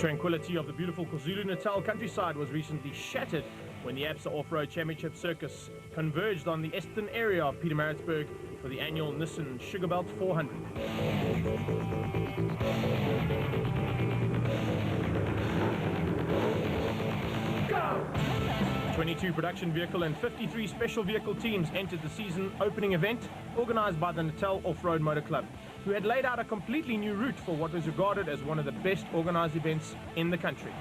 tranquility of the beautiful KwaZulu-Natal countryside was recently shattered when the ABSA Off-Road Championship Circus converged on the eastern area of Pietermaritzburg for the annual Nissan Sugarbelt 400. 22 production vehicle and 53 special vehicle teams entered the season opening event organized by the Natal Off-Road Motor Club, who had laid out a completely new route for what was regarded as one of the best organized events in the country.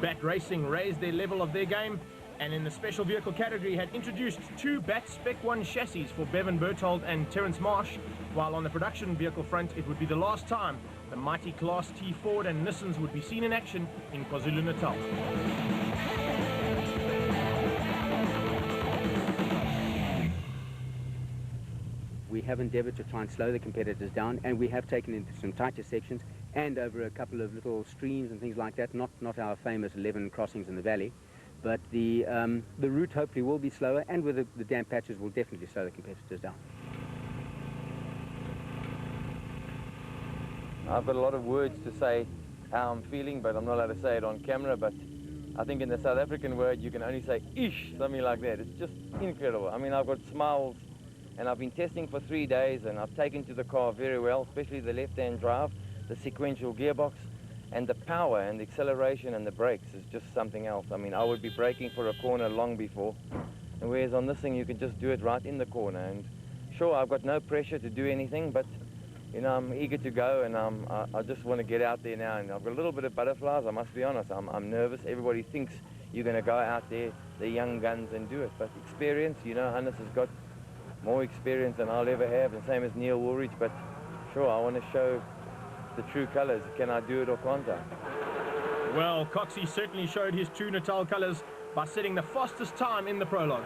BAT Racing raised their level of their game, and in the special vehicle category had introduced two BAT Spec 1 chassis for Bevan Berthold and Terence Marsh, while on the production vehicle front it would be the last time the mighty Class T Ford and Nissans would be seen in action in KwaZulu-Natal. We have endeavoured to try and slow the competitors down, and we have taken into some tighter sections and over a couple of little streams and things like that, not our famous 11 crossings in the valley. But the route hopefully will be slower, and with the damp patches will definitely slow the competitors down. I've got a lot of words to say how I'm feeling, but I'm not allowed to say it on camera. But I think in the South African word you can only say ish, something like that. It's just incredible. I mean, I've got smiles, and I've been testing for 3 days, and I've taken to the car very well, especially the left-hand drive, the sequential gearbox, and the power and the acceleration and the brakes is just something else. I mean, I would be braking for a corner long before, and whereas on this thing you can just do it right in the corner. And sure, I've got no pressure to do anything, but you know, I'm eager to go, and I just want to get out there now. And I've got a little bit of butterflies, I must be honest. I'm nervous. Everybody thinks you're going to go out there, the young guns, and do it. But experience, you know, Hannes has got more experience than I'll ever have, and same as Neil Woolridge. But sure, I want to show the true colours. Can I do it or can't I? Well, Coxie certainly showed his true Natal colours by setting the fastest time in the prologue.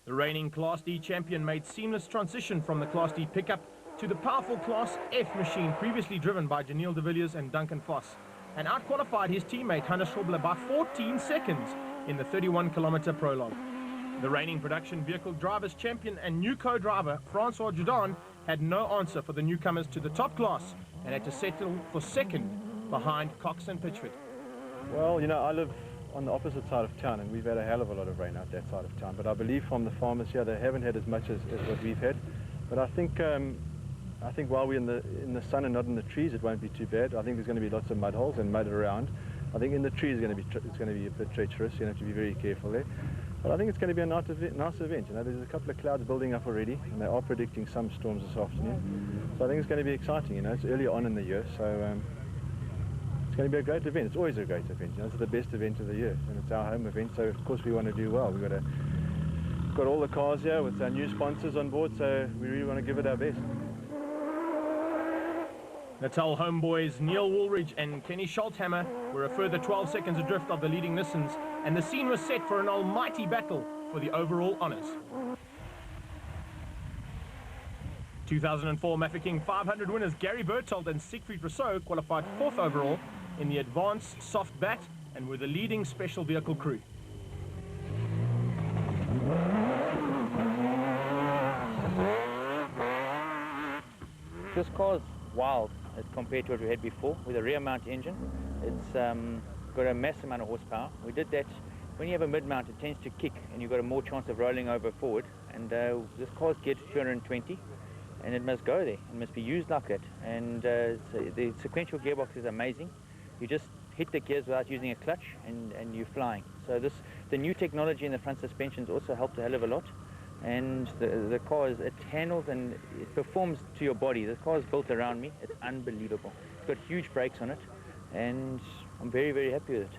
The reigning Class D champion made seamless transition from the Class D pickup to the powerful Class F machine previously driven by Janiel de Villiers and Duncan Voss, and outqualified his teammate Hannes Schobler by 14 seconds in the 31-kilometre prologue. The reigning production vehicle drivers champion and new co-driver Francois Judan had no answer for the newcomers to the top class and had to settle for second behind Cox and Pitchford. Well, you know, I live on the opposite side of town, and we've had a hell of a lot of rain out that side of town, but I believe from the farmers here they haven't had as much as what we've had. But I think while we're in the sun and not in the trees, it won't be too bad. I think there's going to be lots of mud holes and mud around. I think in the trees it's going to be a bit treacherous. You have to be very careful there. But I think it's going to be a nice event. You know, there's a couple of clouds building up already, and they are predicting some storms this afternoon. So I think it's going to be exciting. You know, it's early on in the year, so it's going to be a great event. It's always a great event. You know, it's the best event of the year, and it's our home event. So of course we want to do well. We've got all the cars here with our new sponsors on board, so we really want to give it our best. Natal homeboys Neil Woolridge and Kenny Scholthammer were a further 12 seconds adrift of the leading Nissans, and the scene was set for an almighty battle for the overall honours. 2004 Mafeking 500 winners Gary Berthold and Siegfried Rousseau qualified 4th overall in the advanced soft bat and were the leading special vehicle crew. This car's wild as compared to what we had before with a rear mount engine. It's got a massive amount of horsepower. We did that. When you have a mid mount, it tends to kick and you've got a more chance of rolling over forward, and this car's geared to 220 and it must go there. It must be used like it. And so the sequential gearbox is amazing. You just hit the gears without using a clutch and you're flying. So the new technology in the front suspensions also helped a hell of a lot. And the car it handles and it performs to your body. This car is built around me. It's unbelievable. It's got huge brakes on it, and I'm very, very happy with it.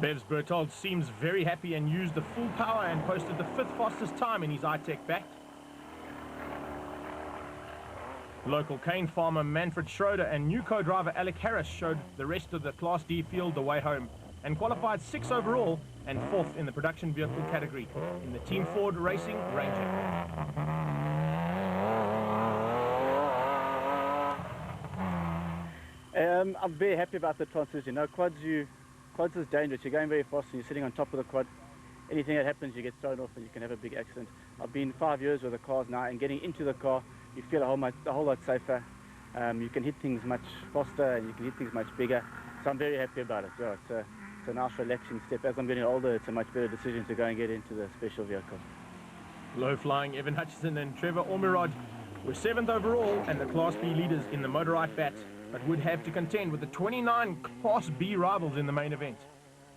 Bevs Berthold seems very happy and used the full power and posted the 5th fastest time in his iTech back. Local cane farmer Manfred Schroeder and new co-driver Alec Harris showed the rest of the Class D field the way home and qualified 6th overall and 4th in the production vehicle category in the Team Ford Racing Ranger. I'm very happy about the transition. You know, quads is dangerous. You're going very fast and you're sitting on top of the quad. anything that happens, you get thrown off and you can have a big accident. I've been 5 years with the cars now, and getting into the car, you feel a whole lot safer. You can hit things much faster and you can hit things much bigger. So I'm very happy about it. Yeah, it's a nice relaxing step. As I'm getting older, it's a much better decision to go and get into the special vehicle. Low-flying Evan Hutchison and Trevor Ormerod were 7th overall and the Class B leaders in the motorized bat, but would have to contend with the 29 Class B rivals in the main event,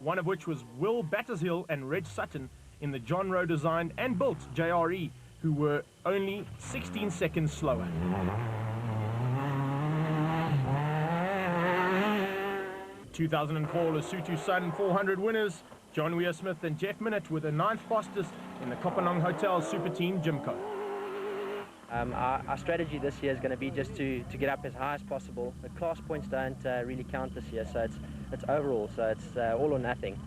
one of which was Will Battershill and Reg Sutton in the John Rowe designed and built JRE, who were only 16 seconds slower. The 2004 Lesotho Sun 400 winners, John Weir Smith and Jeff Minnett, were the 9th fastest in the Kopanong Hotel Super Team Jimco. Our strategy this year is going to be just to get up as high as possible. The class points don't really count this year, so it's overall, so it's all or nothing.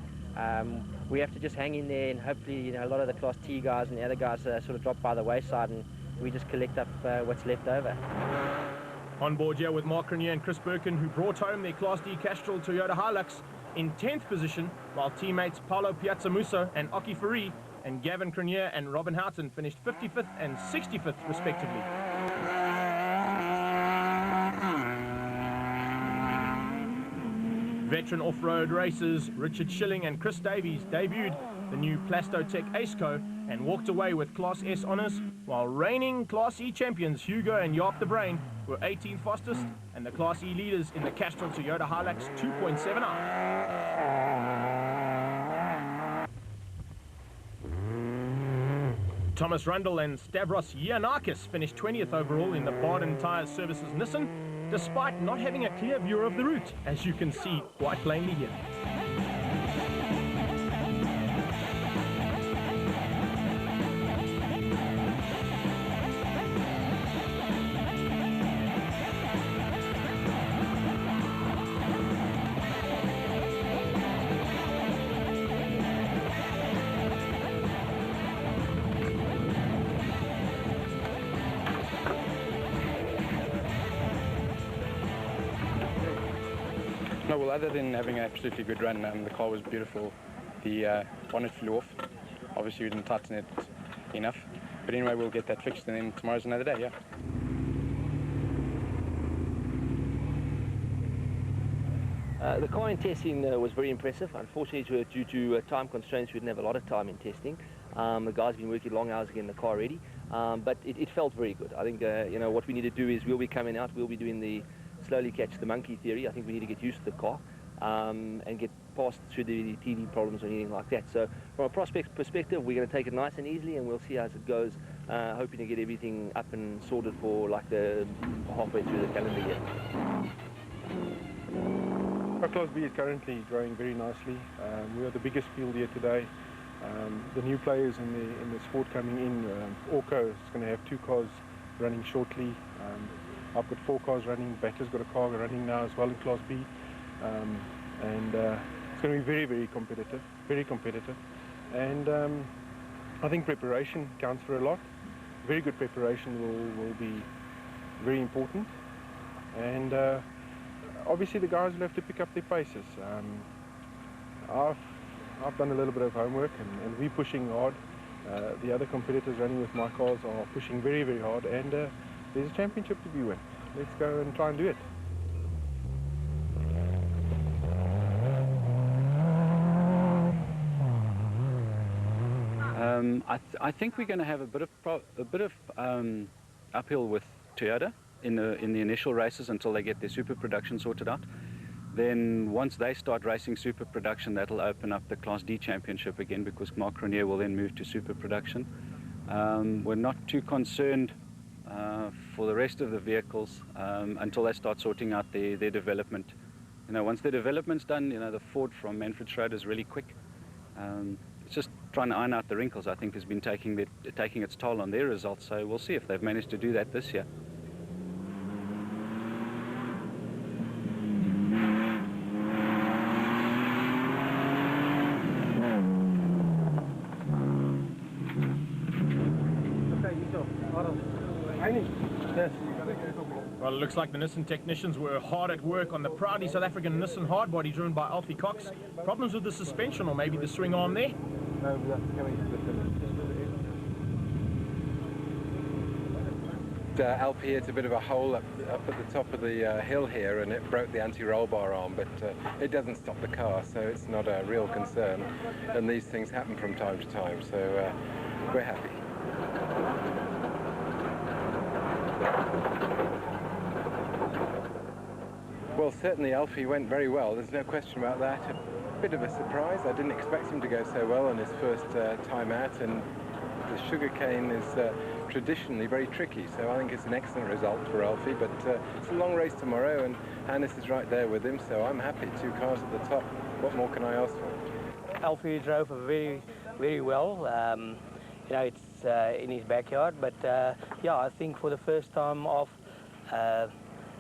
We have to just hang in there, and hopefully, a lot of the Class T guys and the other guys sort of drop by the wayside, and we just collect up what's left over. On board here with Mark Grenier and Chris Birkin, who brought home their Class D Castrol Toyota Hilux in 10th position, while teammates Paulo Piazzamuso and Aki Fari and Gavin Grenier and Robin Houghton finished 55th and 65th respectively. Veteran off-road racers Richard Schilling and Chris Davies debuted the new Plastotech Aceco and walked away with Class S honours, while reigning Class E champions Hugo and Jaap de Bruin were 18th fastest and the Class E leaders in the Castrol Toyota Hilux 2.79. Thomas Rundle and Stavros Giannakis finished 20th overall in the Baden Tyres Services Nissan, despite not having a clear view of the route, as you can see quite plainly here. No, well, other than having an absolutely good run, the car was beautiful. The bonnet flew off. Obviously, we didn't tighten it enough. But anyway, we'll get that fixed, and then tomorrow's another day, yeah. The car in testing was very impressive. Unfortunately, due to time constraints, we didn't have a lot of time in testing. The guys have been working long hours getting the car ready, but it felt very good. I think what we need to do is we'll be coming out, we'll be doing the slowly catch the monkey theory. I think we need to get used to the car and get past through the TV problems or anything like that. So from a prospect perspective, we're going to take it nice and easily, and we'll see as it goes, hoping to get everything up and sorted for like the halfway through the calendar year. Our Class B is currently growing very nicely. We are the biggest field here today. The new players in the sport coming in, Orco is going to have 2 cars running shortly. I've got 4 cars running. Batter's got a car running now as well in Class B, and it's going to be very, very competitive, And I think preparation counts for a lot. Very good preparation will be very important, and obviously the guys will have to pick up their paces. I've done a little bit of homework, and we're pushing hard. The other competitors running with my cars are pushing very, very hard, and there's a championship to be won. Let's go and try and do it. I think we're going to have a bit of uphill with Toyota in the initial races until they get their super production sorted out. Then once they start racing super production, that'll open up the Class D championship again, because Mark Grenier will then move to super production. We're not too concerned for the rest of the vehicles until they start sorting out their development. Once the development's done, the Ford from Manfred Schroeder is really quick. It's just trying to iron out the wrinkles, I think, has been taking its toll on their results. So we'll see if they've managed to do that this year. Well, it looks like the Nissan technicians were hard at work on the proudly South African Nissan hardbody driven by Alfie Cox. Problems with the suspension or maybe the swing arm there. No, that's coming to the finish. Alfie hit a bit of a hole up at the top of the hill here, and it broke the anti-roll bar arm, but it doesn't stop the car, so it's not a real concern. And these things happen from time to time, so we're happy. Well, certainly Alfie went very well, there's no question about that. A bit of a surprise, I didn't expect him to go so well on his first time out, and the sugarcane is traditionally very tricky, so I think it's an excellent result for Alfie, but it's a long race tomorrow, and Hannes is right there with him, so I'm happy. 2 cars at the top, what more can I ask for? Alfie drove very, very well. You know, it's in his backyard, but yeah, I think for the first time off,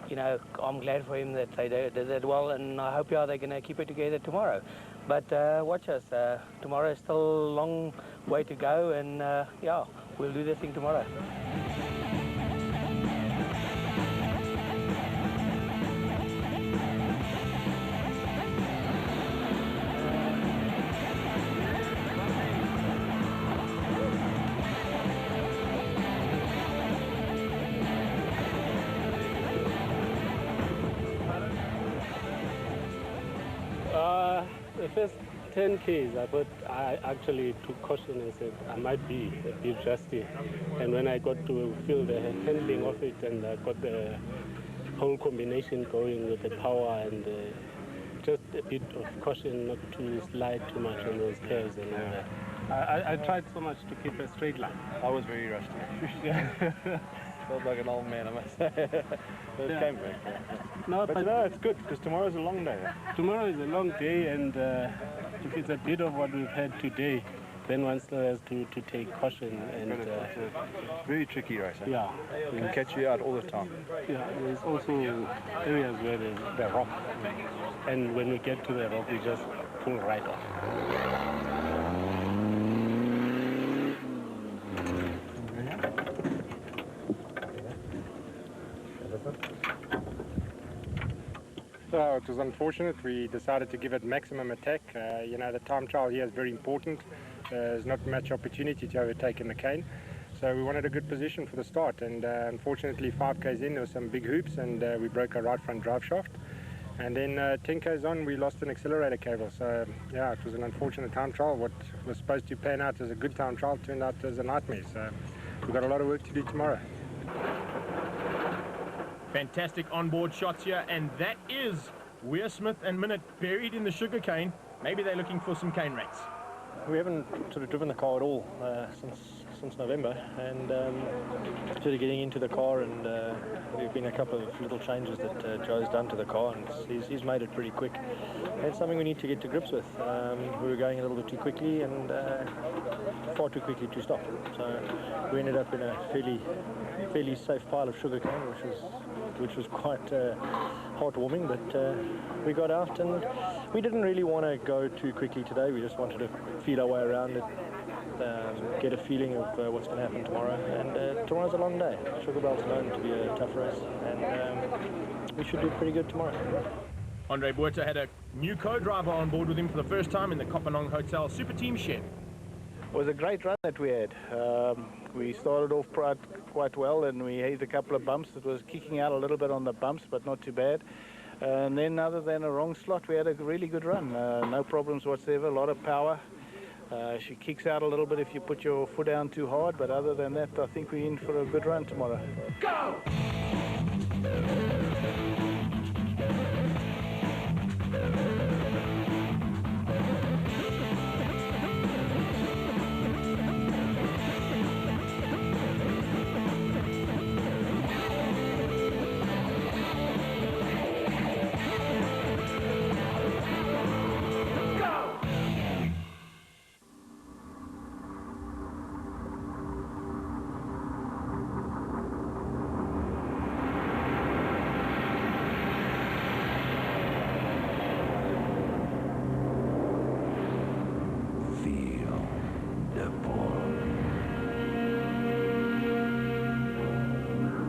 you know, I'm glad for him that they did that well, and I hope they're going to keep it together tomorrow. But watch us, tomorrow is still a long way to go, and yeah, we'll do this thing tomorrow. The first 10 Ks, I thought I actually took caution and said I might be a bit rusty. And when I got to feel the handling of it, and I got the whole combination going with the power and just a bit of caution not to slide too much on those curves and all that. I tried so much to keep a straight line. I was very rusty. Felt like an old man, I must say. But it came back. No, but you know, it's good, because tomorrow's a long day. Tomorrow is a long day, and if it's a bit of what we've had today, then one still has to take caution. And it's a very tricky race. Eh? Yeah. It can catch you out all the time. Yeah, there's also areas where there's the rock. And when we get to the rock, we just pull right off. So it was unfortunate. We decided to give it maximum attack. You know, the time trial here is very important. There's not much opportunity to overtake in the cane. So we wanted a good position for the start, and unfortunately 5 Ks in there were some big hoops, and we broke our right front drive shaft. And then 10 Ks on, we lost an accelerator cable. So yeah, it was an unfortunate time trial. What was supposed to pan out as a good time trial turned out as a nightmare. So we've got a lot of work to do tomorrow. Fantastic onboard shots here, and that is Weir Smith and Minute buried in the sugarcane. Maybe they're looking for some cane rats. We haven't sort of driven the car at all since November, and sort of getting into the car, and there have been a couple of little changes that Joe's done to the car, and he's made it pretty quick. And it's something we need to get to grips with. We were going a little bit too quickly, and far too quickly to stop. So we ended up in a fairly safe pile of sugarcane, which was quite heartwarming, but we got out, and we didn't really want to go too quickly today. We just wanted to feel our way around it, get a feeling of what's going to happen tomorrow. And tomorrow's a long day. Sugarbelt's known to be a tough race, and we should do pretty good tomorrow. Andre Buerta had a new co-driver on board with him for the first time in the Kopanong Hotel Super Team shed. It was a great run that we had. We started off quite well, and we hit a couple of bumps. It was kicking out a little bit on the bumps, but not too bad. And then other than a wrong slot, we had a really good run. No problems whatsoever, a lot of power. She kicks out a little bit if you put your foot down too hard, but other than that, I think we're in for a good run tomorrow. Go!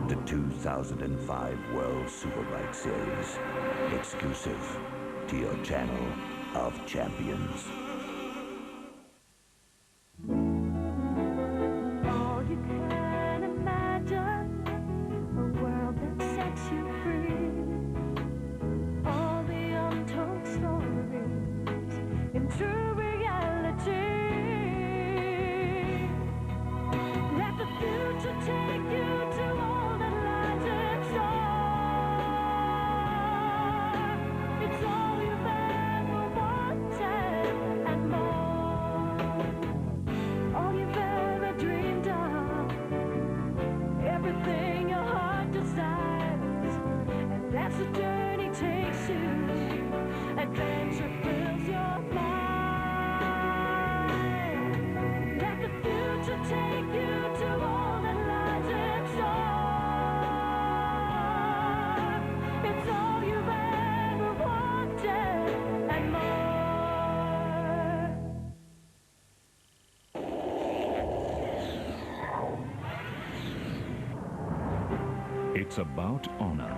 The 2005 World Superbike Series, exclusive to your channel of champions. It's about honor.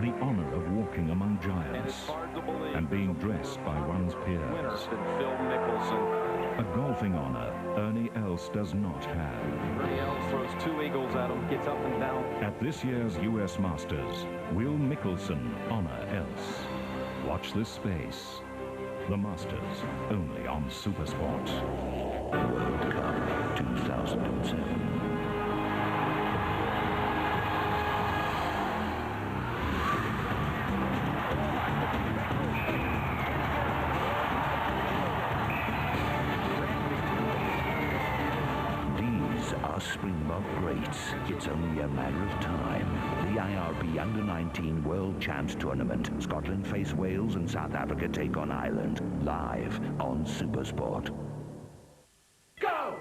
The honor of walking among giants and being dressed by one's peers. A golfing honor Ernie Els does not have. Ernie Els throws 2 eagles at him, gets up and down. At this year's U.S. Masters, will Mickelson honor Els? Watch this space. The Masters, only on Supersport. World Cup 2007. Springbok greats. It's only a matter of time. The IRB Under-19 World Champs Tournament. Scotland face Wales and South Africa take on Ireland. Live on Supersport. Go!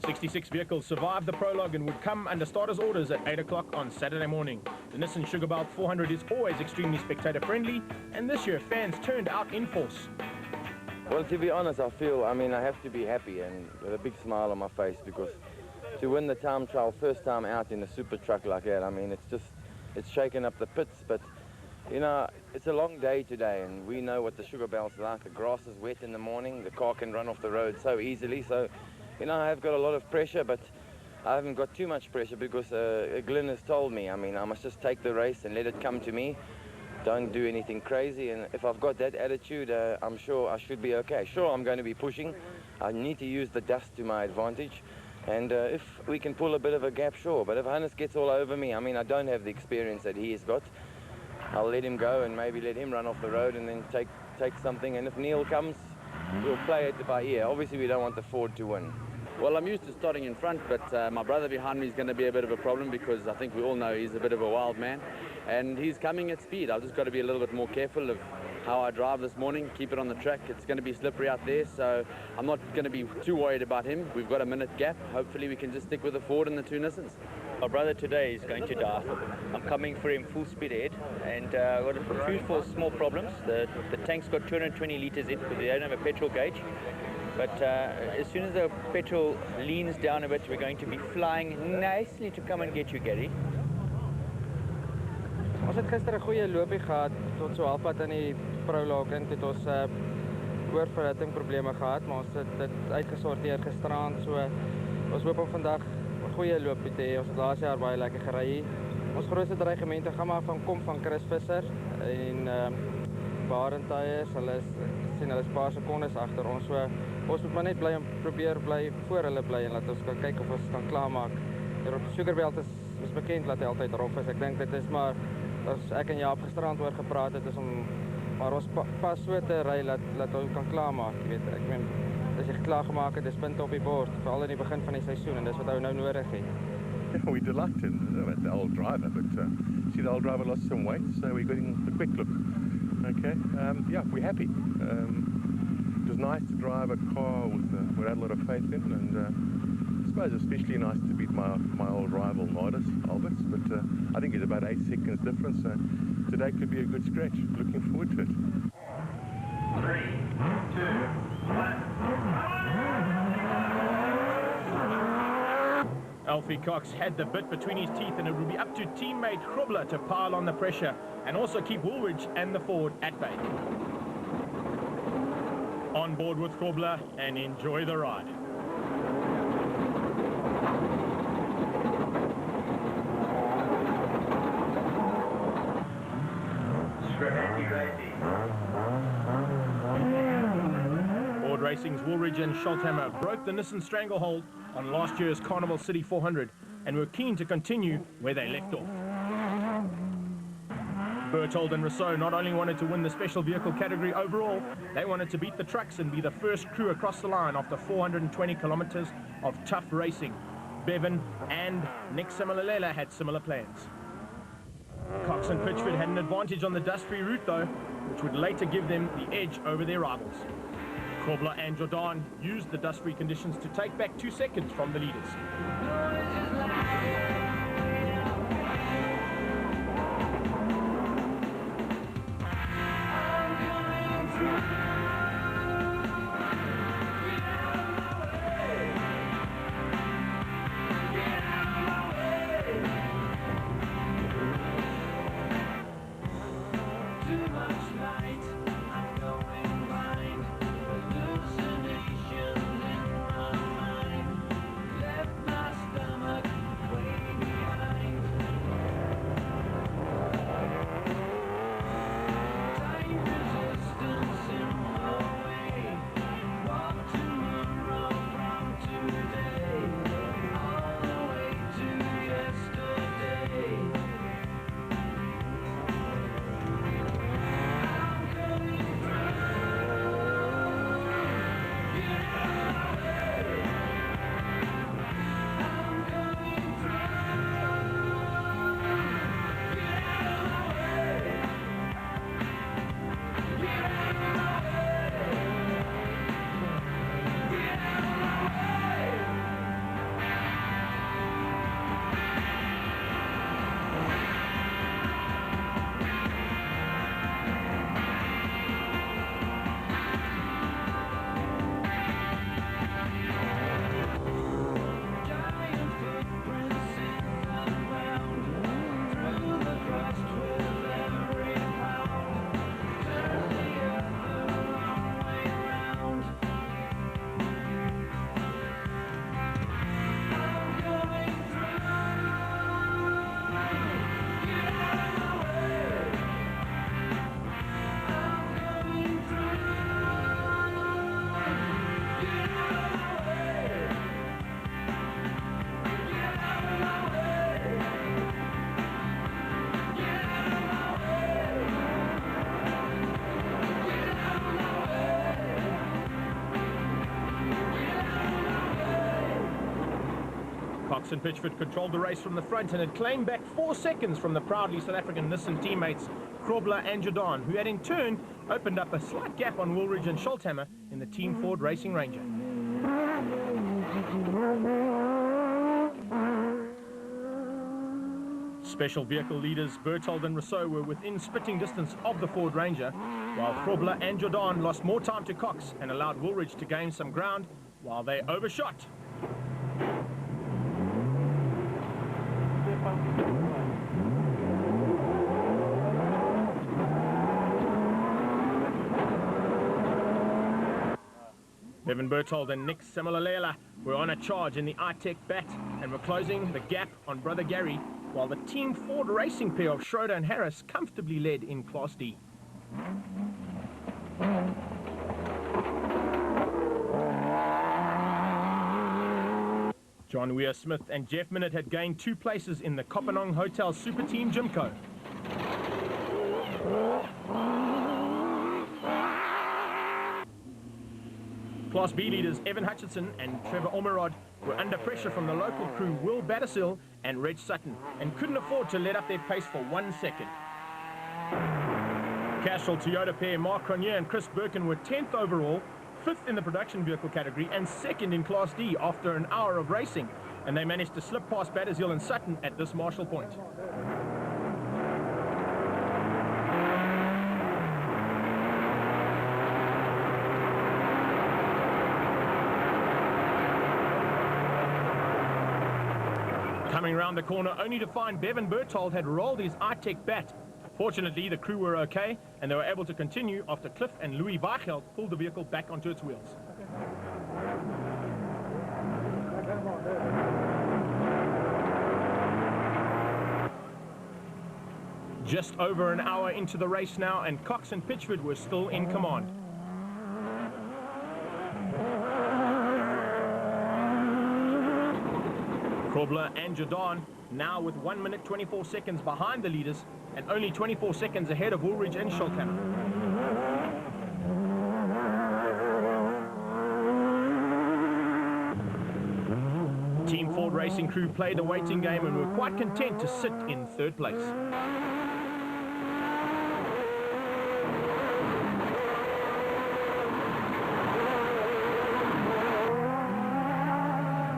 66 vehicles survived the prologue and would come under starters' orders at 8 o'clock on Saturday morning. The Nissan Sugarbelt 400 is always extremely spectator-friendly, and this year fans turned out in force. Well, to be honest, I have to be happy and with a big smile on my face, because to win the time trial first time out in a super truck like that, it's shaken up the pits. But, you know, it's a long day today, and we know what the Sugarbelt's like. The grass is wet in the morning, the car can run off the road so easily, so you know, I have got a lot of pressure, but I haven't got too much pressure because Glenn has told me, I must just take the race and let it come to me. Don't do anything crazy, and if I've got that attitude, I'm sure I should be okay. Sure, I'm going to be pushing. I need to use the dust to my advantage, and if we can pull a bit of a gap, sure. But if Hannes gets all over me, I don't have the experience that he has got. I'll let him go and maybe let him run off the road and then take something, and if Neil comes, we'll play it by ear. Obviously, we don't want the Ford to win. Well, I'm used to starting in front, but my brother behind me is going to be a bit of a problem, because I think we all know he's a bit of a wild man, and he's coming at speed. I've just got to be a little bit more careful of how I drive this morning, keep it on the track. It's going to be slippery out there, so I'm not going to be too worried about him. We've got a minute gap. Hopefully we can just stick with the Ford and the 2 Nissans. My brother today is going to die. I'm coming for him full speed ahead, and I've got a few small problems. The tank's got 220 litres in, because they don't have a petrol gauge. But as soon as the petrol leans down a bit, we're going to be flying nicely to come and get you, Gary. Ons het gister 'n goeie loopie gehad tot so halfpad in die prologue, en het ons oorverhitting probleme gehad, maar ons het dit uitgesorteer gisterand, so ons hoop om vandag 'n goeie loopie te hê. Ons het laas jaar baie lekker gery hier. Ons grootste dreigemente gaan maar van Chris Visser en Barentye, hulle is paar sekondes agter ons, so ons moet maar net probeer bly voor hulle bly, en laat ons kan kyk of ons kan klaarmaak. Hier op Sugarbelt is bekend dat hy altyd rof is. Ek dink dit is maar, as ek en Jaap gisterand oor gepraat het, is om maar ons pas so te ry dat ons kan klaarmaak. Jy weet, ek meen, as jy klaar gemaak het, dis punte op die bord, veral in die begin van die seisoen, en dis wat ou nou nodig het. We're delighted with the old driver, but see, the old driver lost some weight, so we're getting a quick look. Okay, yeah, we're happy. It was nice to drive a car we had a lot of faith in, and I suppose especially nice to beat my old rival Nardis, Alberts, but I think it's about 8 seconds difference, so today could be a good scratch. Looking forward to it. 3, 2, 1. Alfie Cox had the bit between his teeth, and it would be up to teammate Grobler to pile on the pressure and also keep Woolridge and the Ford at bay. On board with Grobler and enjoy the ride. Ford Racing's Woolridge and Scholthammer broke the Nissan stranglehold on last year's Carnival City 400 and were keen to continue where they left off. Berthold and Rousseau not only wanted to win the special vehicle category overall, they wanted to beat the trucks and be the first crew across the line after 420 kilometers of tough racing. Bevan and Nick Similalela had similar plans. Cox Cox and Pitchford had an advantage on the dust-free route though, which would later give them the edge over their rivals. Grobler and Jordan used the dust-free conditions to take back 2 seconds from the leaders. Cox and Pitchford controlled the race from the front and had claimed back 4 seconds from the proudly South African Nissan teammates Grobler and Jordan, who had in turn opened up a slight gap on Woolridge and Scholthammer in the Team Ford Racing Ranger. Special vehicle leaders Berthold and Rousseau were within spitting distance of the Ford Ranger, while Grobler and Jordan lost more time to Cox and allowed Woolridge to gain some ground while they overshot. Bevan Berthold and Nick Semolalela were on a charge in the iTech Bat and were closing the gap on Brother Gary, while the Team Ford Racing pair of Schroeder and Harris comfortably led in Class D. John Weir-Smith and Jeff Minott had gained 2 places in the Kopanong Hotel Super Team Jimco. Class B leaders Evan Hutchinson and Trevor Ormerod were under pressure from the local crew Will Battersill and Reg Sutton and couldn't afford to let up their pace for 1 second. Castrol Toyota pair Mark Cronier and Chris Birkin were 10th overall, 5th in the production vehicle category and 2nd in Class D after an hour of racing, and they managed to slip past Battersill and Sutton at this Marshall point. Coming round the corner only to find Bevan Berthold had rolled his iTech Bat. Fortunately, the crew were okay and they were able to continue after Cliff and Louis Weichelt pulled the vehicle back onto its wheels. Just over an hour into the race now, and Cox and Pitchford were still in command. Grobler and Jordan now with 1 minute 24 seconds behind the leaders and only 24 seconds ahead of Woolridge and Scholthammer. Team Ford Racing crew played the waiting game and were quite content to sit in 3rd place.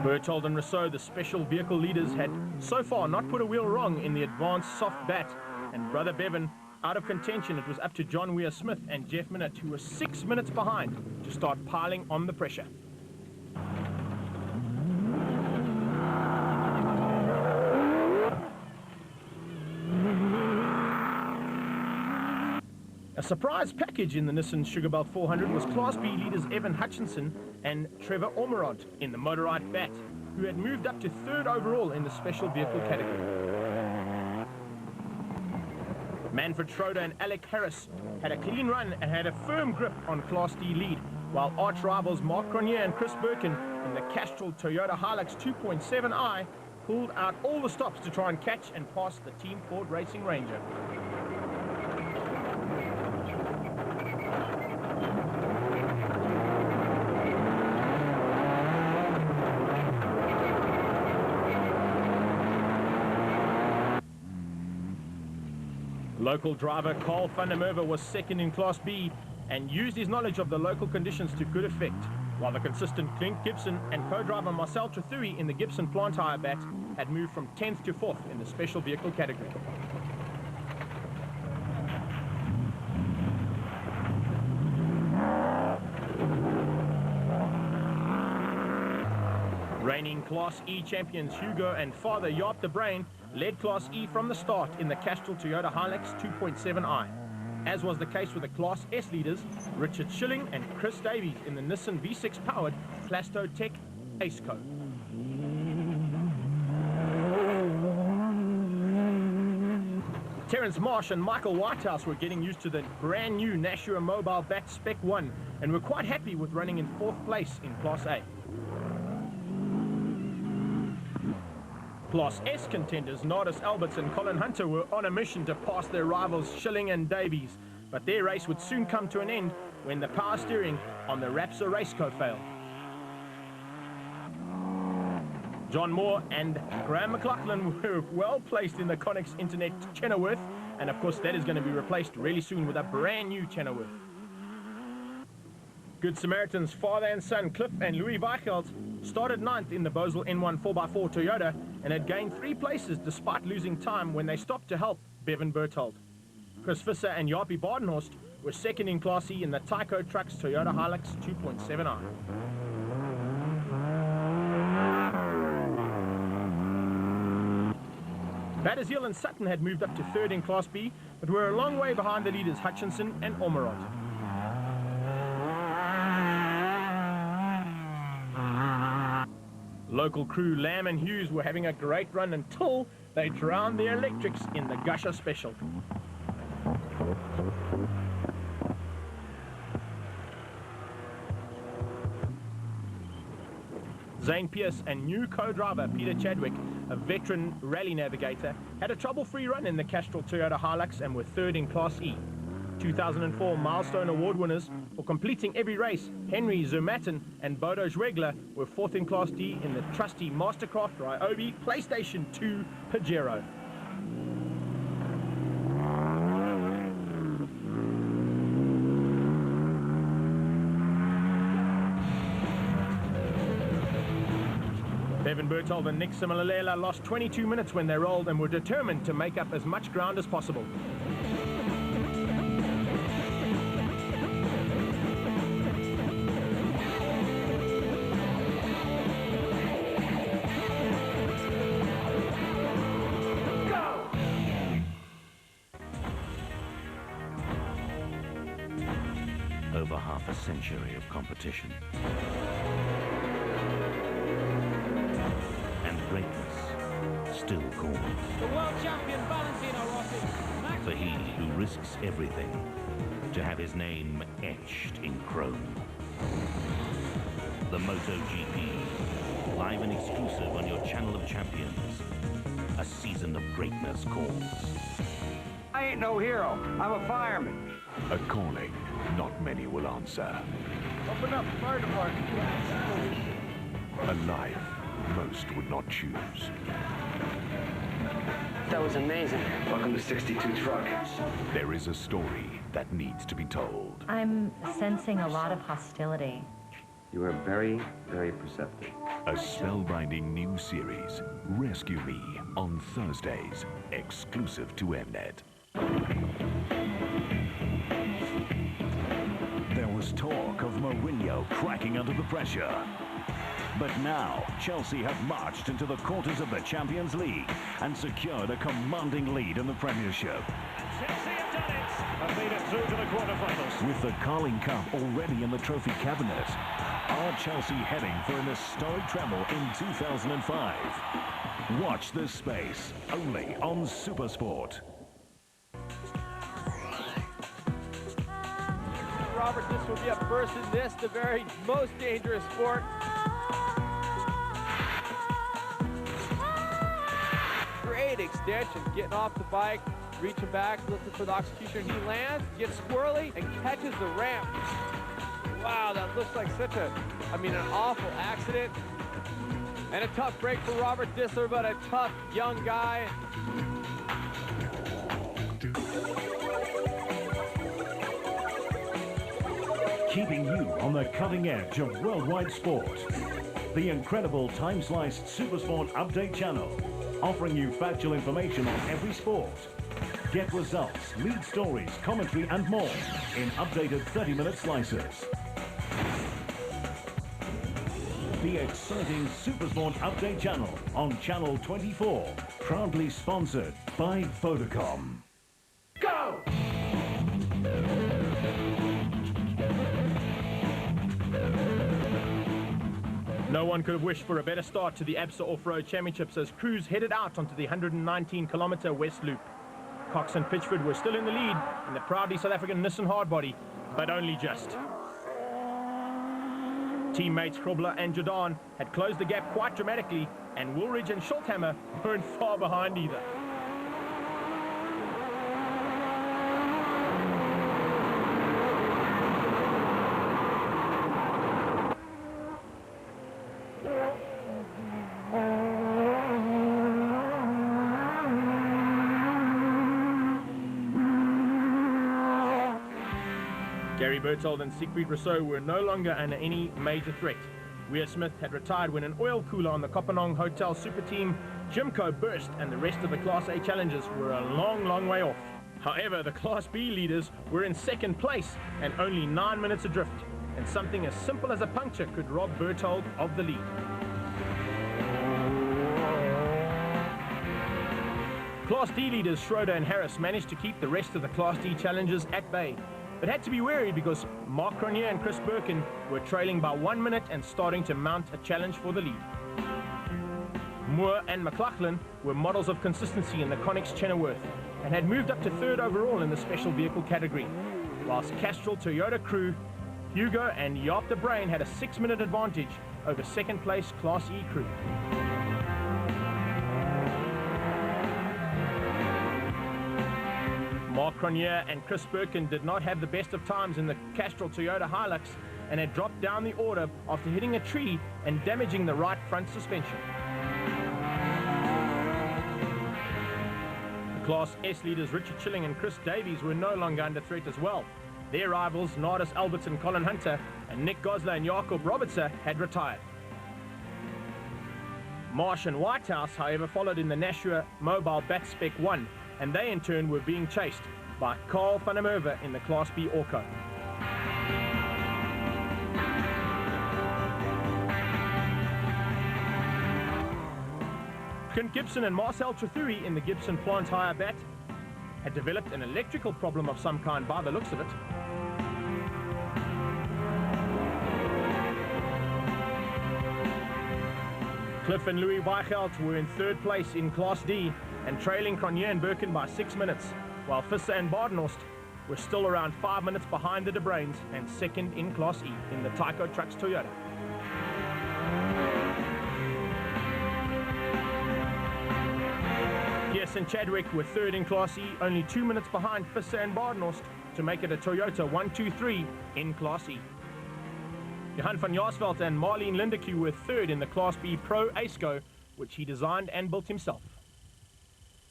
Berthold and Rousseau, the special vehicle leaders, had so far not put a wheel wrong in the advanced soft bat, and Brother Bevan out of contention. It was up to John Weir-Smith and Jeff Minott, who were 6 minutes behind, to start piling on the pressure. A surprise package in the Nissan Sugarbelt 400 was Class B leaders Evan Hutchinson and Trevor Ormerod in the Motorite Bat, who had moved up to 3rd overall in the special vehicle category. Manfred Schroeder and Alec Harris had a clean run and had a firm grip on Class D lead, while arch rivals Mark Cronier and Chris Birkin in the Castrol Toyota Hilux 2.7i pulled out all the stops to try and catch and pass the Team Ford Racing Ranger. Local driver Carl van der Merwe was second in Class B and used his knowledge of the local conditions to good effect, while the consistent Clint Gibson and co-driver Marcel Trethuri in the Gibson plant hire bat had moved from 10th to 4th in the special vehicle category. Reigning Class E champions Hugo and father Jaap de Bruin led Class E from the start in the Castrol Toyota Hilux 2.7i, as was the case with the Class S leaders Richard Schilling and Chris Davies in the Nissan V6 powered Plasto Tech Aceco. Terence Marsh and Michael Whitehouse were getting used to the brand new Nashua Mobile Bat Spec 1 and were quite happy with running in 4th place in Class A. Class S contenders Nardis Alberts and Colin Hunter were on a mission to pass their rivals Schilling and Davies, but their race would soon come to an end when the power steering on the Rapsa Raceco failed. John Moore and Graham McLaughlin were well placed in the Connex Internet Chenoweth, and of course that is going to be replaced really soon with a brand new Chenoweth. Good Samaritans father and son Cliff and Louis Weichelt started 9th in the Bosel N1 4x4 Toyota and had gained 3 places despite losing time when they stopped to help Bevan Berthold. Chris Visser and Jaapie Badenhorst were 2nd in Class E in the Tyco Trucks Toyota Hilux 2.7i. Battershill and Sutton had moved up to 3rd in Class B, but were a long way behind the leaders Hutchinson and Ormerod. Local crew Lamb and Hughes were having a great run until they drowned their electrics in the Gusher Special. Zane Pierce and new co-driver Peter Chadwick, a veteran rally navigator, had a trouble-free run in the Castrol Toyota Hilux and were 3rd in Class E. 2004 Milestone Award winners for completing every race, Henry Zermatten and Bodo Schwegler, were 4th in Class D in the trusty Mastercraft Ryobi PlayStation 2 Pajero. Bevan Berthold and Nick Similalela lost 22 minutes when they rolled and were determined to make up as much ground as possible. Over half a century of competition. And greatness still calls. The world champion Valentino Rossi. For he who risks everything to have his name etched in chrome. The MotoGP, live and exclusive on your channel of champions. A season of greatness calls. I ain't no hero. I'm a fireman. A calling not many will answer. Open up, fire department. A life most would not choose. That was amazing. Welcome to 62 Truck. There is a story that needs to be told. I'm sensing a lot of hostility. You are very, very perceptive. A spellbinding new series, Rescue Me, on Thursdays, exclusive to Mnet. There was talk of Mourinho cracking under the pressure. But now, Chelsea have marched into the quarters of the Champions League and secured a commanding lead in the Premiership. Chelsea have done it and made it through to the quarterfinals. With the Carling Cup already in the trophy cabinet, are Chelsea heading for an historic treble in 2005? Watch this space, only on SuperSport. Robert, this will be a first in this, the very most dangerous sport. Great extension, getting off the bike, reaching back, looking for the execution. He lands, gets squirrely, and catches the ramp. Wow, that looks like such an awful accident. And a tough break for Robert Dissler, but a tough young guy. Keeping you on the cutting edge of worldwide sport. The incredible time-sliced SuperSport Update channel, offering you factual information on every sport. Get results, lead stories, commentary and more in updated 30-minute slices. The exciting SuperSport Update channel on Channel 24, proudly sponsored by Vodacom. Go! No one could have wished for a better start to the ABSA Off-Road Championships as crews headed out onto the 119-kilometre West Loop. Cox and Pitchford were still in the lead in the proudly South African Nissan hardbody, but only just. Teammates Krobler and Jordan had closed the gap quite dramatically, and Woolridge and Schulthammer weren't far behind either. Gary Berthold and Siegfried Rousseau were no longer under any major threat. Weir Smith had retired when an oil cooler on the Kopanong Hotel Super Team Jimco burst, and the rest of the Class A challengers were a long, long way off. However, the Class B leaders were in second place and only 9 minutes adrift, and something as simple as a puncture could rob Berthold of the lead. Class D leaders Schroeder and Harris managed to keep the rest of the Class D challengers at bay, but had to be wary because Mark Cronier and Chris Birkin were trailing by 1 minute and starting to mount a challenge for the lead. Moore and McLaughlin were models of consistency in the Connex Chenoweth and had moved up to third overall in the special vehicle category, whilst Castrol Toyota crew Hugo and Jaap de Bruin had a 6-minute advantage over second place Class E crew. Mark Cronier and Chris Birkin did not have the best of times in the Castrol Toyota Hilux and had dropped down the order after hitting a tree and damaging the right front suspension. The Class S leaders Richard Chilling and Chris Davies were no longer under threat as well. Their rivals Nardis Alberts and Colin Hunter and Nick Gosler and Jacob Robertson had retired. Marsh and Whitehouse, however, followed in the Nashua Mobile Bat Spec 1, and they in turn were being chased by Carl van der Merwe in the Class B Orco. Clint Gibson and Marcel Trethuri in the Gibson Plant Hire Bat had developed an electrical problem of some kind by the looks of it. Cliff and Louis Weichelt were in third place in Class D and trailing Cronier and Birkin by 6 minutes, while Visser and Badenhorst were still around 5 minutes behind the De Bruins and second in Class E in the Tyco Trucks Toyota. Pierce and Chadwick were third in Class E, only 2 minutes behind Visser and Badenhorst to make it a Toyota 1-2-3 in Class E. Johan van Jaarsveld and Marlene Lindeque were third in the Class B Pro Aceco, which he designed and built himself.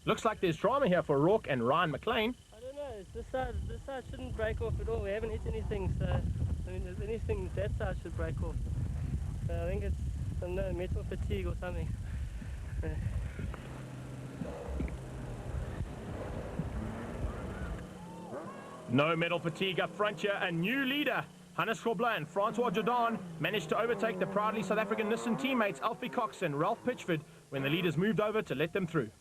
Looks like there's drama here for Rourke and Ryan McLean. I don't know, it's this side shouldn't break off at all. We haven't hit anything, so I mean, if anything, that side should break off. So I think it's some metal fatigue or something. No metal fatigue up front here. A new leader, Hannes Grobler and Francois Jordan, managed to overtake the proudly South African Nissan teammates Alfie Cox and Ralph Pitchford when the leaders moved over to let them through.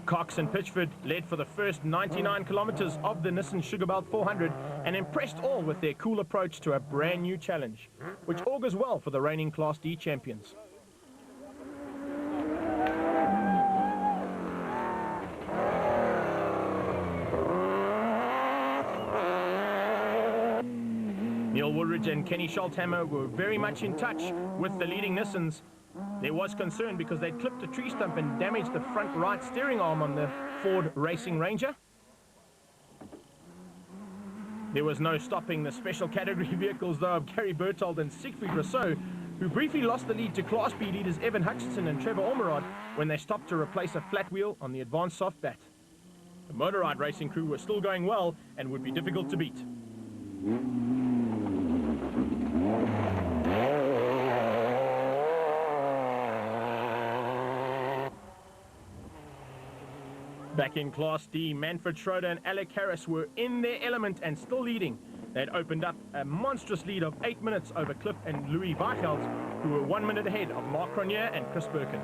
Cox and Pitchford led for the first 99 kilometers of the Nissan Sugarbelt 400 and impressed all with their cool approach to a brand new challenge, which augurs well for the reigning Class D champions. Neil Woolridge and Kenny Scholthammer were very much in touch with the leading Nissans. There was concern because they'd clipped a tree stump and damaged the front right steering arm on the Ford Racing Ranger. There was no stopping the special category vehicles though of Gary Berthold and Siegfried Rousseau, who briefly lost the lead to Class B leaders Evan Hutchinson and Trevor Ormerod when they stopped to replace a flat wheel on the advanced soft bat. The Motorride racing crew were still going well and would be difficult to beat. Back in Class D, Manfred Schroeder and Alec Harris were in their element and still leading. They'd opened up a monstrous lead of 8 minutes over Cliff and Louis Weichelt, who were 1 minute ahead of Mark Cronier and Chris Birkin.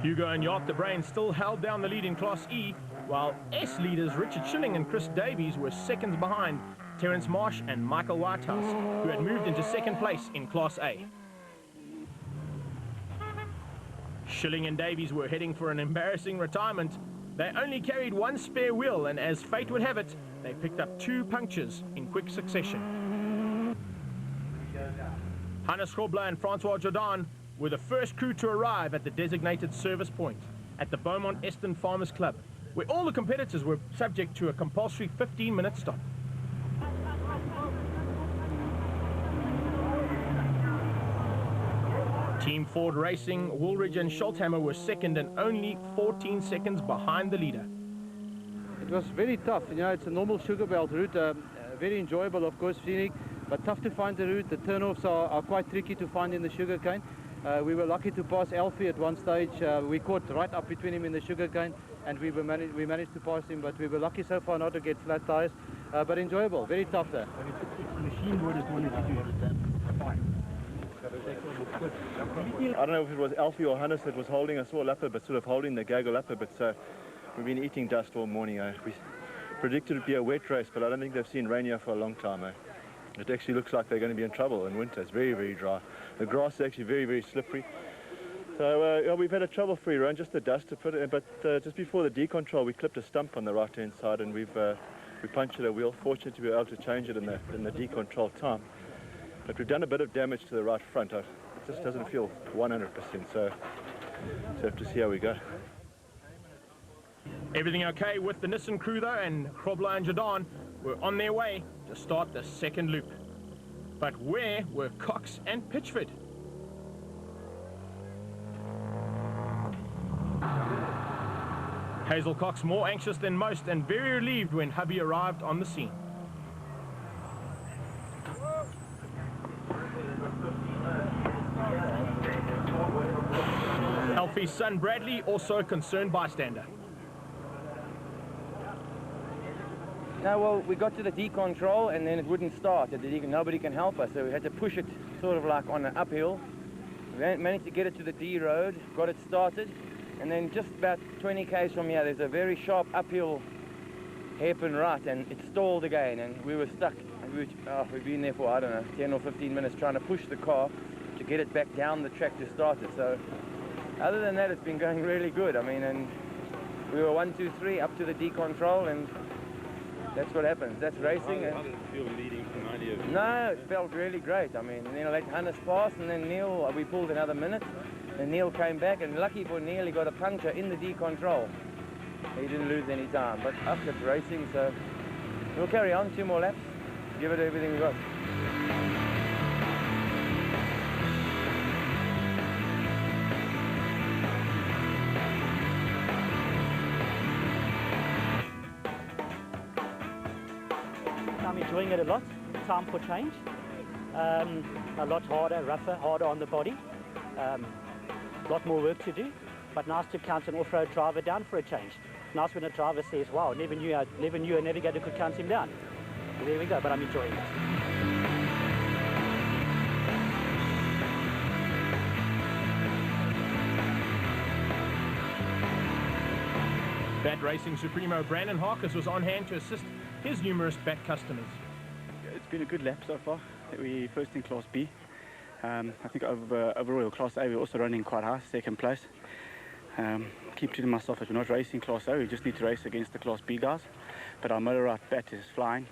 Hugo and Yart the Brain still held down the lead in Class E, while S leaders Richard Schilling and Chris Davies were seconds behind Terence Marsh and Michael Whitehouse, who had moved into second place in Class A. Schilling and Davies were heading for an embarrassing retirement. They only carried one spare wheel, and as fate would have it, they picked up 2 punctures in quick succession. Hannes Grobler and Francois Jordan were the first crew to arrive at the designated service point at the Beaumont Eston Farmers Club, where all the competitors were subject to a compulsory 15-minute stop. Team Ford Racing, Woolridge and Scholthammer were second and only 14 seconds behind the leader. It was very tough. You know, it's a normal Sugarbelt route, very enjoyable, of course, scenic, but tough to find the route. The turnoffs are quite tricky to find in the sugarcane. We were lucky to pass Alfie at one stage. We caught right up between him in the sugarcane, and we managed to pass him, but we were lucky so far not to get flat tires. But enjoyable, very tough there. I don't know if it was Alfie or Hannes that was holding us all up a bit, sort of holding the gaggle up a bit, so we've been eating dust all morning. We predicted it would be a wet race, but I don't think they've seen rain here for a long time. It actually looks like they're going to be in trouble in winter. It's very, very dry. The grass is actually very, very slippery. So yeah, we've had a trouble-free run, just the dust to put it in, but just before the decontrol we clipped a stump on the right-hand side and we punctured a wheel. Fortunate to be able to change it in the decontrol time. But we've done a bit of damage to the right front. It just doesn't feel 100%, so we'll have to see how we go. Everything okay with the Nissan crew though, and Grobler and Jordan were on their way to start the second loop. But where were Cox and Pitchford? Hazel Cox more anxious than most and very relieved when hubby arrived on the scene. Alfie's son Bradley also a concerned bystander. No, well, we got to the decontrol and then it wouldn't start. Nobody can help us, so we had to push it sort of like on an uphill. We managed to get it to the D road, got it started, and then just about 20 k's from here, there's a very sharp uphill hairpin right, and it stalled again, and we were stuck. We've been there for, I don't know, 10 or 15 minutes trying to push the car to get it back down the track to start it. So other than that, it's been going really good. I mean, and we were 1, 2, 3 up to the decontrol, and that's what happens. That's racing. How did it feel leading from earlier? No, it felt really great. I mean, then I let Hannes pass, and then Neil, we pulled another minute, and Neil came back, and lucky for Neil, he got a puncture in the decontrol. He didn't lose any time. But it's racing, so we'll carry on 2 more laps. Give it everything we got. I'm enjoying it a lot. Time for change. A lot harder, rougher, harder on the body. A lot more work to do. But nice to count an off-road driver down for a change. Nice when a driver says, wow, never knew a navigator could count him down. There we go, but I'm enjoying it. Bat Racing Supremo Brandon Harkis was on hand to assist his numerous bat customers. It's been a good lap so far. We first in Class B. I think overall Class A we're also running quite high, second place. Keep telling myself that we're not racing Class A, we just need to race against the Class B guys. But our motor right bat is flying.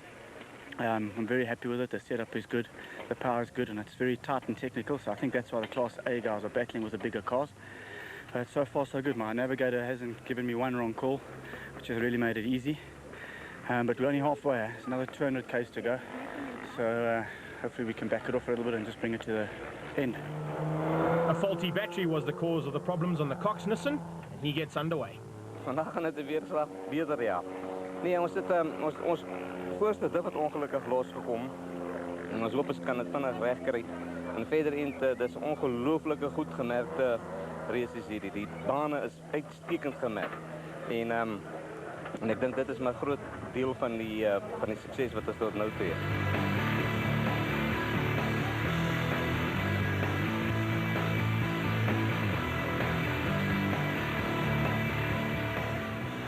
I'm very happy with it. The setup is good, the power is good, and it's very tight and technical. So I think that's why the Class A guys are battling with the bigger cars. But so far so good. My navigator hasn't given me one wrong call, which has really made it easy. But we're only halfway. It's another 200 k's to go. So hopefully we can back it off a little bit and just bring it to the end. A faulty battery was the cause of the problems on the Cox Nissan, and he gets underway. Vandaag gaan het weer slag beter, ja. Nee, ons voorste diff het ongelukkig losgekom. En ons hoop ons kan het vinnig wegkry. En verder dis ongelooflike goed gemerkte races hierdie. Die bane is uitstekend gemerk. En ek dink dit is maar groot deel van die sukses wat ons tot nou toe het.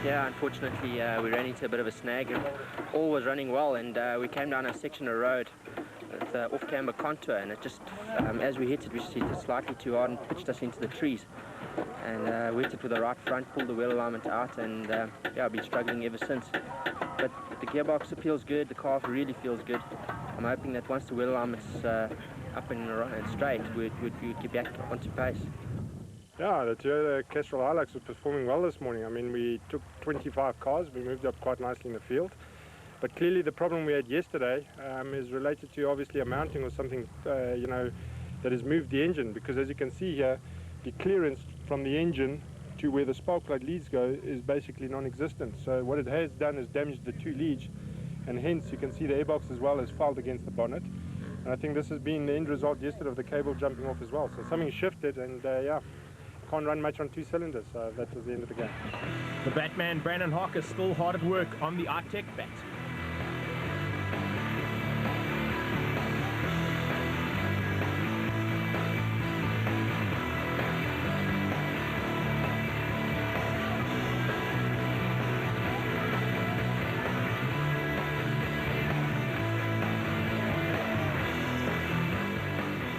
Yeah, unfortunately we ran into a bit of a snag. All was running well, and we came down a section of road with off-camber contour, and it just, as we hit it, we just hit it slightly too hard and pitched us into the trees. And we hit it with the right front, pulled the wheel alignment out, and yeah, I've been struggling ever since. But the gearbox feels good, the car really feels good. I'm hoping that once the wheel alignment's up and straight, we'd get back onto pace. Yeah, the Toyota Kestrel Hilux was performing well this morning. I mean, we took 25 cars, we moved up quite nicely in the field. But clearly the problem we had yesterday is related to obviously a mounting or something, you know, that has moved the engine. Because as you can see here, the clearance from the engine to where the spark plug leads go is basically non-existent. So what it has done is damaged the 2 leads, and hence you can see the airbox as well has fouled against the bonnet. And I think this has been the end result yesterday of the cable jumping off as well. So something shifted, and yeah, can't run much on 2 cylinders, so that was the end of the game. The Batman Brandon Hawk is still hard at work on the iTech bat.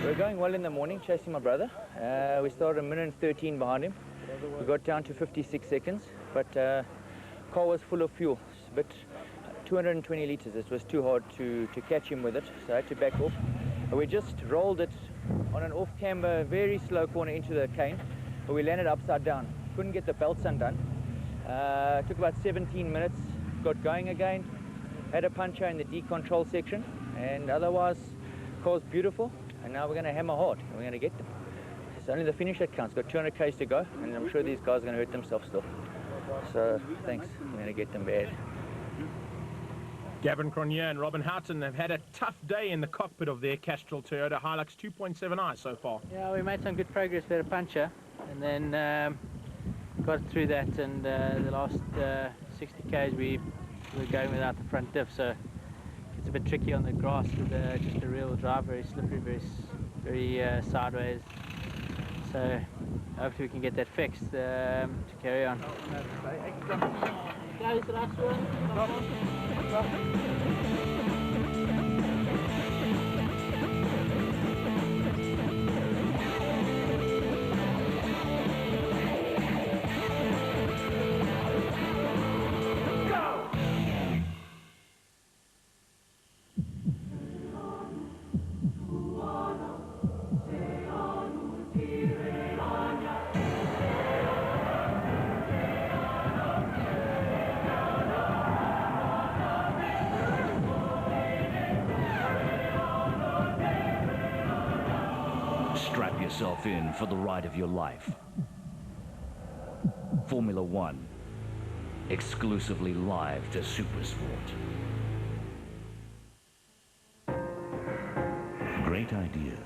We're going well in the morning, chasing my brother. We started a minute and 13 behind him. We got down to 56 seconds, but car was full of fuel. But 220 litres, it was too hard to catch him with it, so I had to back off. We just rolled it on an off-camber, very slow corner into the cane, but we landed upside down. Couldn't get the belts undone. Took about 17 minutes, got going again, had a puncture in the decontrol section, and otherwise, car's beautiful. And now we're going to hammer hard, and we're going to get them. It's only the finish that counts. Got 200 k's to go, and I'm sure these guys are going to hurt themselves still. So, thanks. I'm going to get them bad. Gavin Cronje and Robin Houghton have had a tough day in the cockpit of their Castrol Toyota Hilux 2.7i so far. Yeah, we made some good progress. We had a puncture, and then got through that, and the last 60 k's we were going without the front diff, so it's a bit tricky on the grass with just a real drive, very slippery, very sideways. So hopefully we can get that fixed to carry on. yourself in for the ride of your life. Formula One, exclusively live to Supersport. Great ideas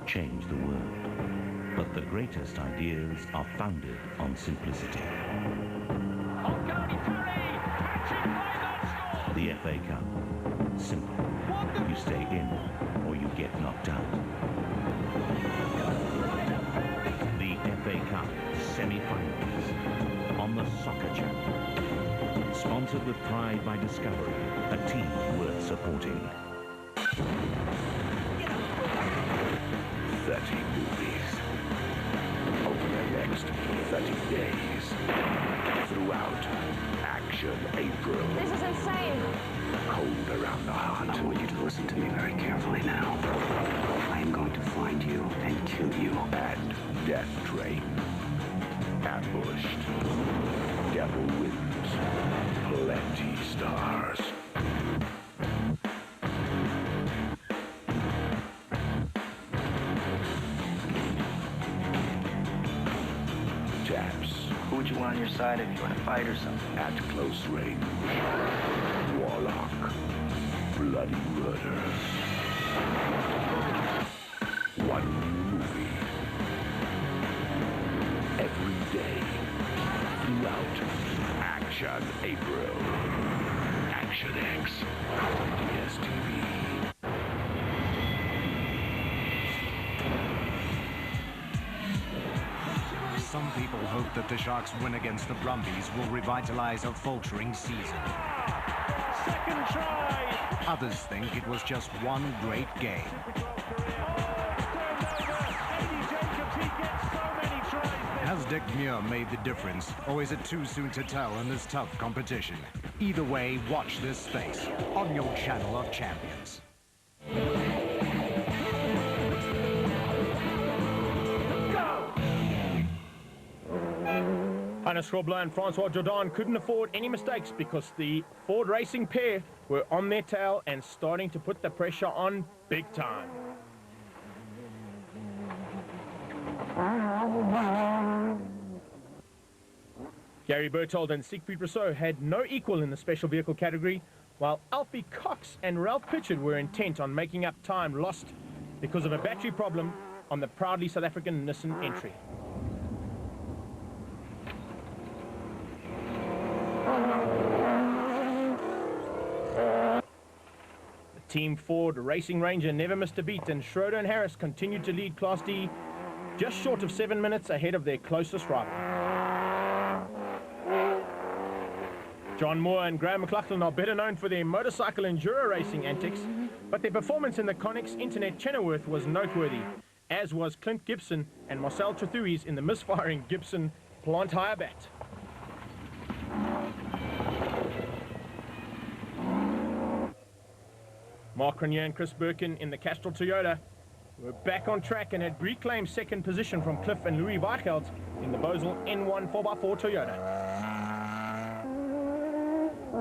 change the world, but the greatest ideas are founded on simplicity. The FA Cup. Simple. You stay in or you get knocked out. The FA Cup semi-finals on the Soccer Channel. Sponsored with pride by Discovery, a team worth supporting. 30 movies over the next 30 days. Throughout Action April. This is insane. Cold around the heart. I want you to listen to me very carefully now. I am going to find you and kill you. And Death Train. Ambushed. Devil wins. Plenty stars. Chaps. Who would you want on your side if you want to fight or something? At close range. Warlock. Bloody murder. One new movie. Every day. Throughout Action April. Action X. DSTV. Some people hope that the Sharks' win against the Brumbies will revitalize a faltering season. Second try! Others think it was just one great game. Has Dick Muir made the difference, or is it too soon to tell in this tough competition? Either way, watch this space on your channel of champions. Hannes Schrobler and Francois Jordan couldn't afford any mistakes because the Ford Racing pair were on their tail and starting to put the pressure on big time. Gary Berthold and Siegfried Rousseau had no equal in the special vehicle category, while Alfie Cox and Ralph Pitchard were intent on making up time lost because of a battery problem on the proudly South African Nissan entry. Team Ford Racing Ranger never missed a beat, and Schroeder and Harris continued to lead Class D just short of 7 minutes ahead of their closest rival. John Moore and Graham McLaughlin are better known for their motorcycle enduro racing antics, but their performance in the Connex Internet Chenoweth was noteworthy, as was Clint Gibson and Marcel Trethewey's in the misfiring Gibson Plant Hire Bat. Mark Crenier and Chris Birkin in the Castrol Toyota were back on track and had reclaimed second position from Cliff and Louis Weichelt in the Bosel N1 4x4 Toyota.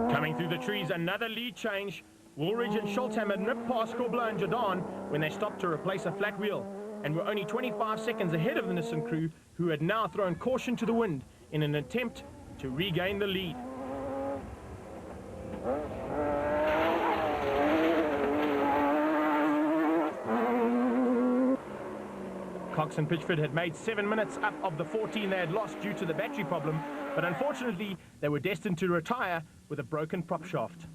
Coming through the trees, another lead change. Woolridge and Schultham had nipped past Schrobler and Jordan when they stopped to replace a flat wheel and were only 25 seconds ahead of the Nissan crew, who had now thrown caution to the wind in an attempt to regain the lead. Cox and Pitchford had made 7 minutes up of the 14 they had lost due to the battery problem, but unfortunately they were destined to retire with a broken prop shaft.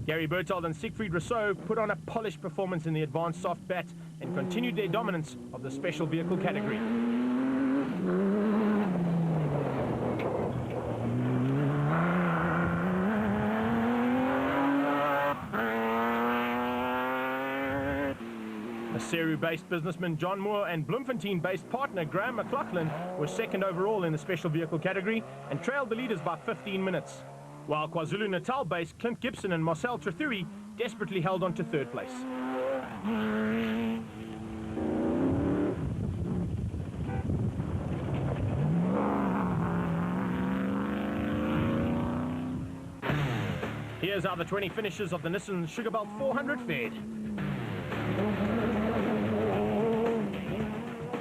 Gary Berthold and Siegfried Rousseau put on a polished performance in the advanced soft bat and continued their dominance of the special vehicle category. Seru-based businessman John Moore and Bloemfontein-based partner Graham McLaughlin were second overall in the special vehicle category and trailed the leaders by 15 minutes, while KwaZulu-Natal-based Clint Gibson and Marcel Trethewey desperately held on to third place. Here's how the 20 finishers of the Nissan Sugarbelt 400 fared.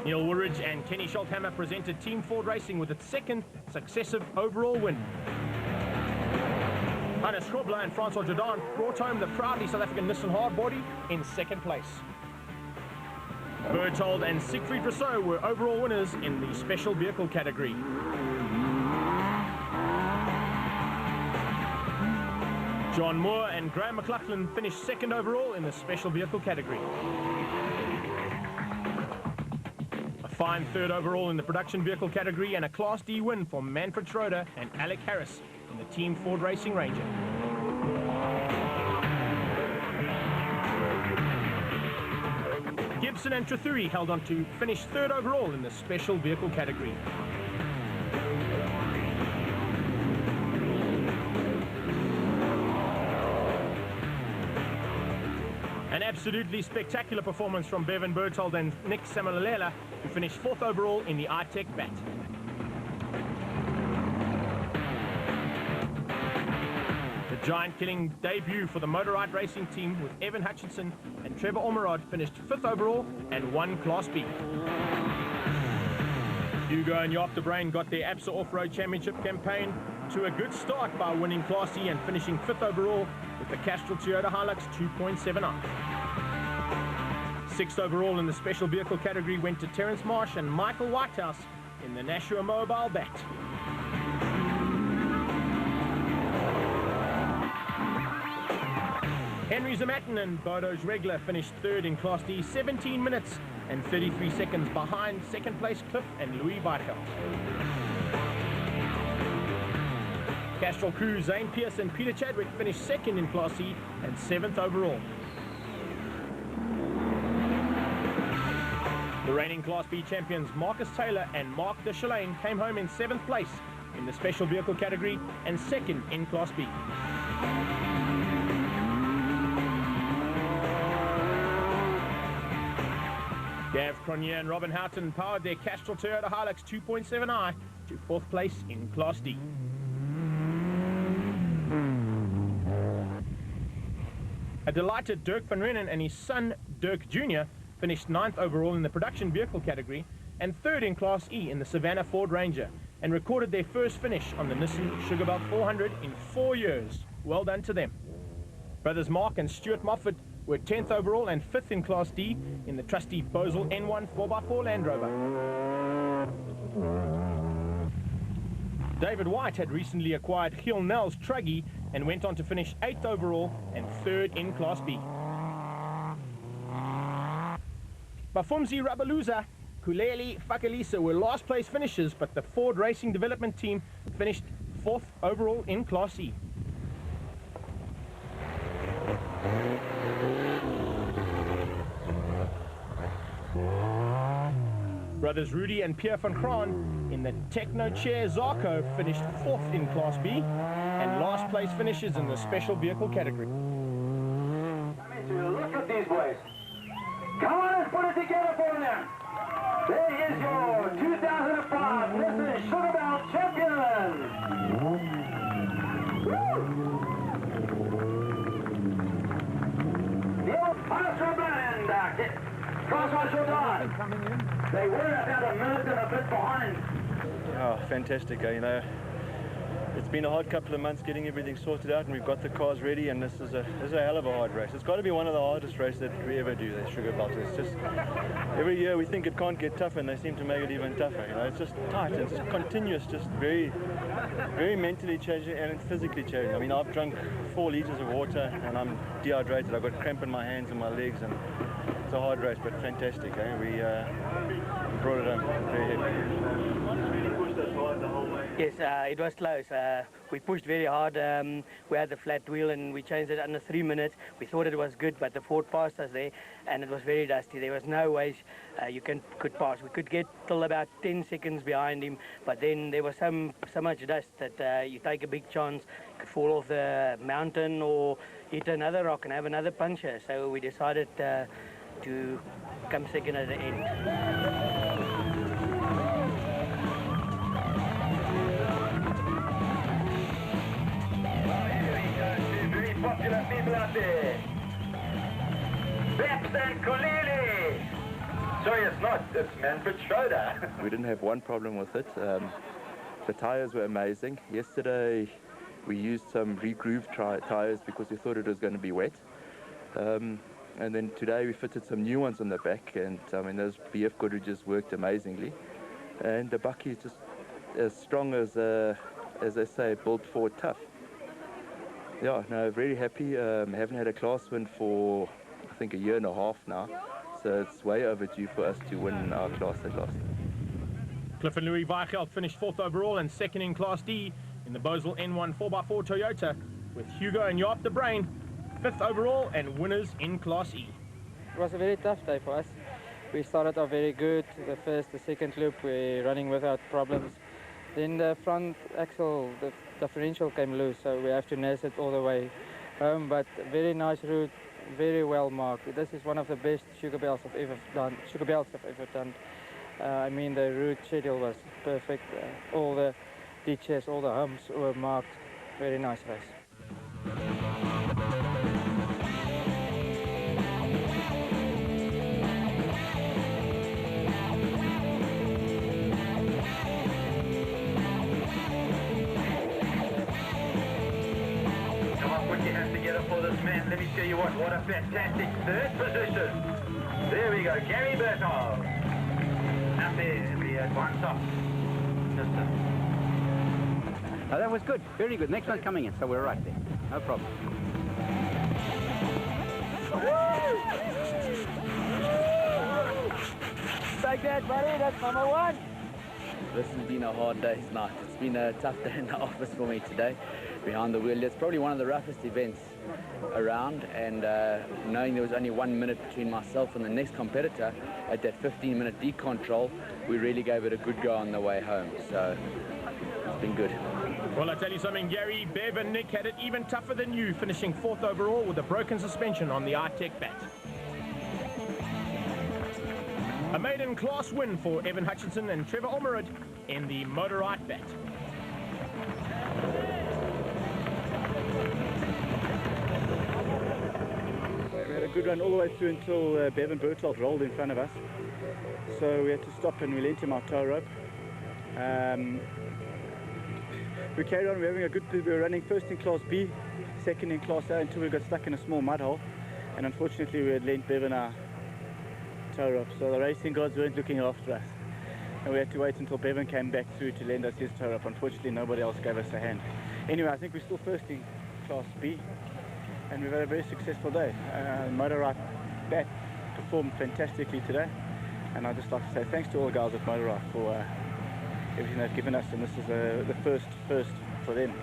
Neil Woolridge and Kenny Scholthammer presented Team Ford Racing with its second successive overall win. Hannes Schrobler and Francois Jordan brought home the proudly South African Nissan hardbody in second place. Berthold and Siegfried Rousseau were overall winners in the special vehicle category. John Moore and Graham McLaughlin finished second overall in the special vehicle category. A fine third overall in the production vehicle category and a Class D win for Manfred Schroeder and Alec Harris in the Team Ford Racing Ranger. Gibson and Trethuri held on to finish third overall in the special vehicle category. An absolutely spectacular performance from Bevan Berthold and Nick Samalela, who finished fourth overall in the iTech BAT. The giant-killing debut for the Motorrad Racing team with Evan Hutchinson and Trevor Ormerod finished fifth overall and won Class B. Hugo and Jaap de Bruin got their ABSA Off-Road Championship campaign to a good start by winning Class E and finishing fifth overall with the Castrol Toyota Hilux 2.79. Sixth overall in the special vehicle category went to Terence Marsh and Michael Whitehouse in the Nashua Mobile BAT. Henry Zamatin and Bodo Regler finished third in Class D, 17 minutes and 33 seconds behind second place Cliff and Louis Weichel. Castrol crew Zane Pierce and Peter Chadwick finished second in Class E and 7th overall. The reigning Class B champions Marcus Taylor and Mark de Chalane came home in 7th place in the special vehicle category and second in Class B. Gav Cronje and Robin Houghton powered their Castrol Toyota Hilux 2.7i to 4th place in Class D. A delighted Dirk van Rennen and his son Dirk Jr. finished 9th overall in the production vehicle category and 3rd in Class E in the Savannah Ford Ranger and recorded their first finish on the Nissan Sugarbelt 400 in 4 years. Well done to them. Brothers Mark and Stuart Moffat were 10th overall and 5th in Class D in the trusty Bosel N1 4x4 Land Rover. David White had recently acquired Giel Nels Truggy and went on to finish 8th overall and 3rd in Class B. Bafumzi Rabaluza, Kuleli Fakalisa were last place finishers, but the Ford Racing Development Team finished 4th overall in Class E. Brothers Rudy and Pierre van Kraan in the Techno Chair Zarco finished 4th in Class B and last place finishes in the special vehicle category. Look at these boys. Come on, let's put it together for them. There is your 2005 Nissan Sugarbelt champion. Neil Armstrong and Francois Jordan. Coming in. They were about a minute and a bit behind. Oh, fantastic. You know, it's been a hard couple of months getting everything sorted out, and we've got the cars ready, and this is a hell of a hard race. It's got to be one of the hardest races that we ever do, the Sugarbelt. It's just, every year we think it can't get tougher, and they seem to make it even tougher. You know, it's just tight, it's just continuous, just very, very mentally challenging and physically challenging. I mean, I've drunk 4 liters of water, and I'm dehydrated. I've got cramp in my hands and my legs, and it's a hard race, but fantastic. Eh? We brought it home very happy. Yes, it was close. We pushed very hard. We had the flat wheel and we changed it under 3 minutes. We thought it was good, but the Ford passed us there and it was very dusty. There was no ways you could pass. We could get till about 10 seconds behind him, but then there was so much dust that you take a big chance, you could fall off the mountain or hit another rock and have another puncture. So we decided to come second at the end. Popular people out there. Beps and Kulili. sorry, it's not. It's Manfred Schroeder. We didn't have one problem with it. The tyres were amazing. Yesterday we used some re-grooved tyres because we thought it was going to be wet. And then today we fitted some new ones on the back, and I mean those BF Goodridges worked amazingly. And the bucky is just as strong as they say, built for tough. Yeah, no, very happy. Haven't had a class win for I think a year and a half now, so it's way overdue for us to win our class at last. Cliff and Louis Weichelt finished 4th overall and 2nd in Class D in the Boswell N1 4x4 Toyota, with Hugo and Jaap de Bruin 5th overall and winners in Class E. It was a very tough day for us. We started off very good. The first, the second loop, we're running without problems. Then the front axle, the differential came loose, so we have to nurse it all the way home. But very nice route, very well marked. This is one of the best Sugarbelts I've ever done. I mean, the route schedule was perfect. All the ditches, all the humps were marked. Very nice race. Come on, put your hands together for this man. Let me tell you what a fantastic 3rd position. There we go, Gary Berthold. Up there, the one top. Oh, that was good, very good. Next one's coming in, so we're right there. No problem. Take that, buddy, that's number 1. This has been a hard day's night. It's been a tough day in the office for me today. Behind the wheel, it's probably one of the roughest events around, and knowing there was only 1 minute between myself and the next competitor at that 15-minute decontrol, we really gave it a good go on the way home, so it's been good. Well, I tell you something, Gary, Bev and Nick had it even tougher than you, finishing 4th overall with a broken suspension on the I-Tech bat. A maiden class win for Evan Hutchinson and Trevor Ormerod in the Motorite bat. We had a good run all the way through until Bevan Berthold rolled in front of us. So we had to stop and we lent him our tow rope. We carried on, we were having a good, we were running 1st in Class B, 2nd in Class A until we got stuck in a small mud hole. And unfortunately we had lent Bevan our tow rope, so the racing gods weren't looking after us. And we had to wait until Bevan came back through to lend us his tow rope. Unfortunately nobody else gave us a hand. Anyway, I think we're still 1st in Class B. And we've had a very successful day. Motorite bat performed fantastically today, and I'd just like to say thanks to all the guys at Motorite for everything they've given us, and this is the first for them.